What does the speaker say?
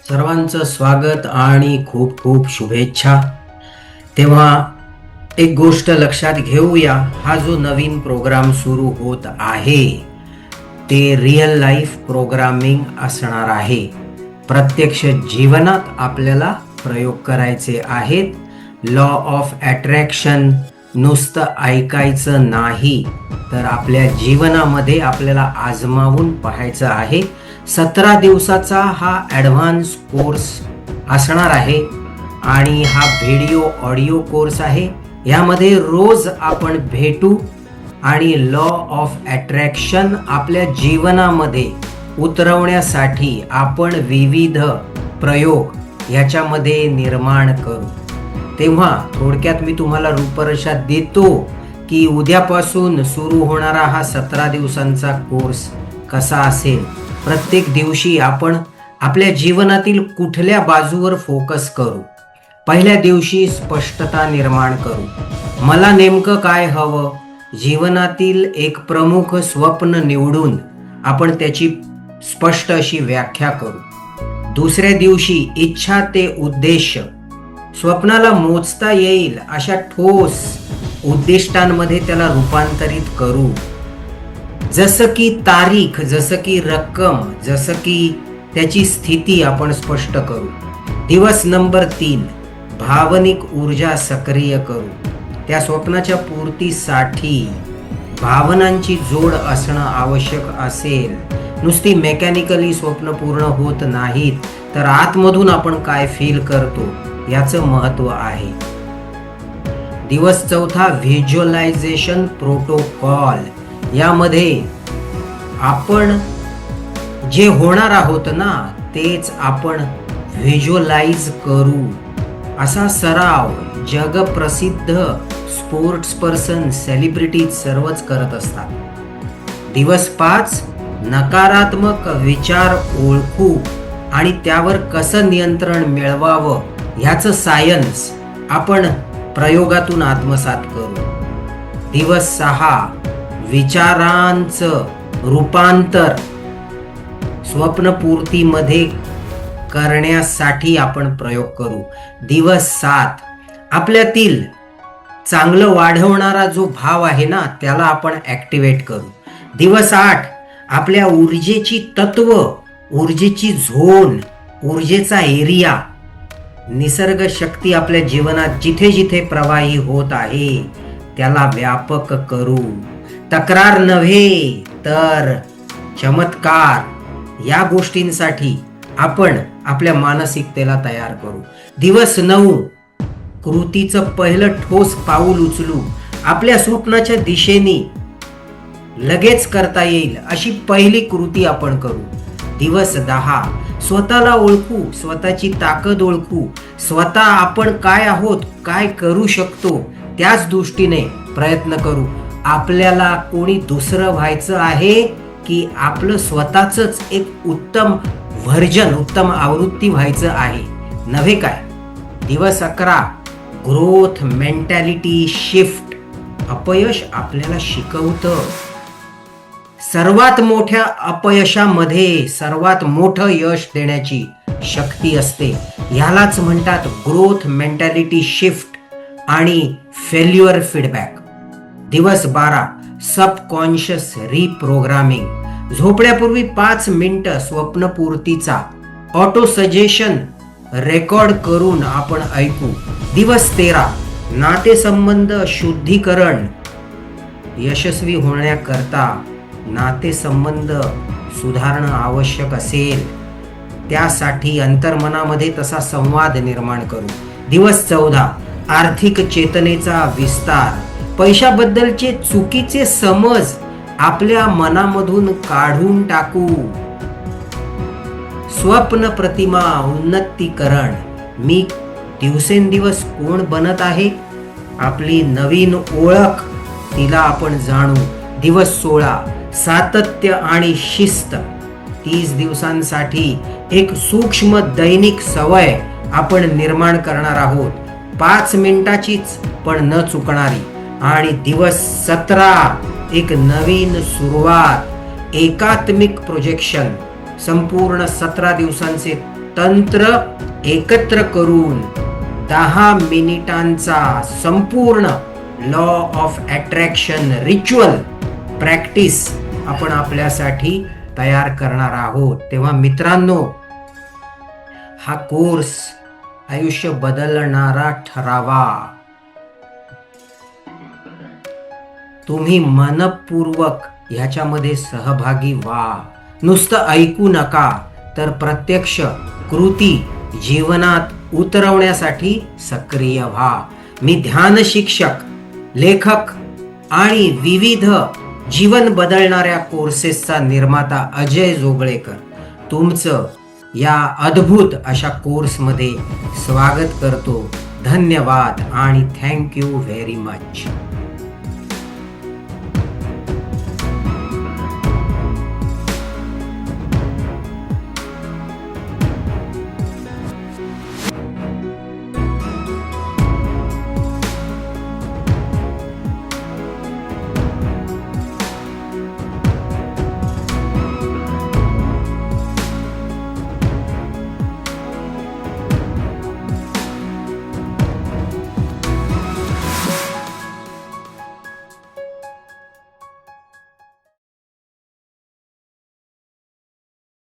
सर्वांचं स्वागत आणि खूप खूप शुभेच्छा. तेव्हा एक गोष्ट लक्षात घेऊया, हा जो नवीन प्रोग्राम सुरू होत आहे ते रिअल लाईफ प्रोग्रामिंग असणार आहे. प्रत्यक्ष जीवनात आपल्याला प्रयोग करायचे आहेत. लॉ ऑफ अट्रॅक्शन नुसतं ऐकायचं नाही, तर आपल्या जीवनामध्ये आपल्याला आजमावून पाहायचं आहे. 17 दिवसाचा हा ॲडव्हान्स कोर्स असणार आहे आणि हा व्हिडिओ ऑडिओ कोर्स आहे. यामध्ये रोज आपण भेटू आणि लॉ ऑफ अट्रॅक्शन आपल्या जीवनामध्ये उतरवण्यासाठी आपण विविध प्रयोग याच्यामध्ये निर्माण करू. तेव्हा थोडक्यात मी तुम्हाला रूपरेषा देतो की उद्यापासून सुरू होणारा हा 17 दिवसांचा कोर्स कसा असेल. प्रत्येक दिवशी आपण आपल्या जीवनातील कुठल्या बाजूवर फोकस करू. पहिल्या दिवशी स्पष्टता निर्माण करू. मला नेमकं काय हवं, जीवनातील एक प्रमुख स्वप्न निवडून आपण त्याची स्पष्ट अशी व्याख्या करू. दुसऱ्या दिवशी इच्छा ते उद्देश, स्वप्नाला मोजता येईल अशा ठोस उद्दिष्टांमध्ये त्याला रूपांतरित करू. जसं की तारीख, जसं की रक्कम, जसं की त्याची स्थिती आपण स्पष्ट करू. दिवस नंबर 3, भावनिक ऊर्जा सक्रिय करू. त्या स्वप्नाच्या पूर्तीसाठी भावनांची जोड असणं आवश्यक असेल. नुसती मेकॅनिकली स्वप्न पूर्ण होत नाहीत, तर आतमधून आपण काय फील करतो याचं महत्त्व आहे. दिवस 4, व्हिज्युअलायझेशन प्रोटोकॉल. यामध्ये आपण जे होणार आहोत ना तेच आपण व्हिज्युअलाइज करू. असा सराव जगप्रसिद्ध स्पोर्ट्स पर्सन, सेलिब्रिटी सर्वच करत असतात. दिवस 5, नकारात्मक विचार ओळखू आणि त्यावर कसं नियंत्रण मिळवावं ह्याचं सायन्स आपण प्रयोगातून आत्मसात करू. दिवस 6, विचारांचं रूपांतर स्वप्नपूर्तीमध्ये करण्यासाठी आपण प्रयोग करू. दिवस 7, आपल्यातील चांगलं वाढवणारा जो भाव आहे ना त्याला आपण ॲक्टिवेट करू. दिवस 8, आपल्या ऊर्जेची तत्व, ऊर्जेची झोन, ऊर्जेचा एरिया, निसर्ग शक्ती आपल्या जीवनात जिथे जिथे प्रवाही होत आहे त्याला व्यापक करू. तक्रार नव्हे तर चमत्कार या गोष्टींसाठी आपण आपल्या मानसिकतेला तयार करू. दिवस 9, कृतीचं पहिलं ठोस पाऊल उचलू. आपल्या स्वप्नाच्या दिशेने लगेच करता येईल अशी पहिली कृती आपण करू. दिवस 10, स्वतःला ओळखू, स्वतःची ताकद ओळखू, स्वतः आपण काय आहोत, काय करू शकतो त्याच दृष्टीने प्रयत्न करू. आपल्याला कोणी दुसरं व्हायचं आहे की आपलं स्वतःच एक उत्तम व्हर्जन, उत्तम आवृत्ती व्हायचं आहे नव्हे काय. दिवस 11, ग्रोथ मेंटॅलिटी शिफ्ट. अपयश आपल्याला शिकवतं. सर्वात मोठ्या अपयशामध्ये सर्वात मोठं यश देण्याची शक्ती असते. ह्यालाच म्हणतात ग्रोथ मेंटॅलिटी शिफ्ट आणि फेल्युअर फीडबॅक. दिवस 12, सबकॉन्शियस रिप्रोग्रामिंग. झोपण्यापूर्वी 5 मिनिटं स्वप्नपूर्तीचा ऑटो सजेशन रेकॉर्ड करून आपण ऐकू. दिवस 13, नातेसंबंध शुद्धीकरण. यशस्वी होण्याकरता नातेसंबंध सुधारणं आवश्यक असेल, त्यासाठी अंतर्मनामध्ये तसा संवाद निर्माण करू. दिवस 14, आर्थिक चेतनेचा विस्तार. पैशाबद्दलचे चुकीचे समज आपल्या मनामधून काढून टाकू. स्वप्न प्रतिमा उन्नतीकरण. मी दिवसेंदिवस कोण बनत आहे, आपली नवीन ओळख, तिला आपण जाणू. दिवस 16, सातत्य आणि शिस्त. 30 दिवसांसाठी एक सूक्ष्म दैनिक सवय आपण निर्माण करणार आहोत. 5 मिनिटाचीच पण न चुकणारी. आणि दिवस 17, एक नवीन सुरुवात, एकात्मिक प्रोजेक्शन. संपूर्ण 17 दिवसांचे तंत्र एकत्र करून 10 मिनिटांचा संपूर्ण law of attraction ritual practice आपण आपल्यासाठी तयार करणार आहोत. तेव्हा मित्रांनो, हा कोर्स आयुष्य बदलणारा ठरावा. तुम्ही मनपूर्वक ह्याच्यामध्ये सहभागी व्हा. नुसतं ऐकू नका, तर प्रत्यक्ष कृती जीवनात उतरवण्यासाठी सक्रिय व्हा. मी ध्यान शिक्षक, लेखक आणि विविध जीवन बदलणाऱ्या कोर्सेसचा निर्माता अजय जोगळेकर तुमचं या अद्भुत अशा कोर्समध्ये स्वागत करतो. धन्यवाद आणि थँक यू व्हेरी मच.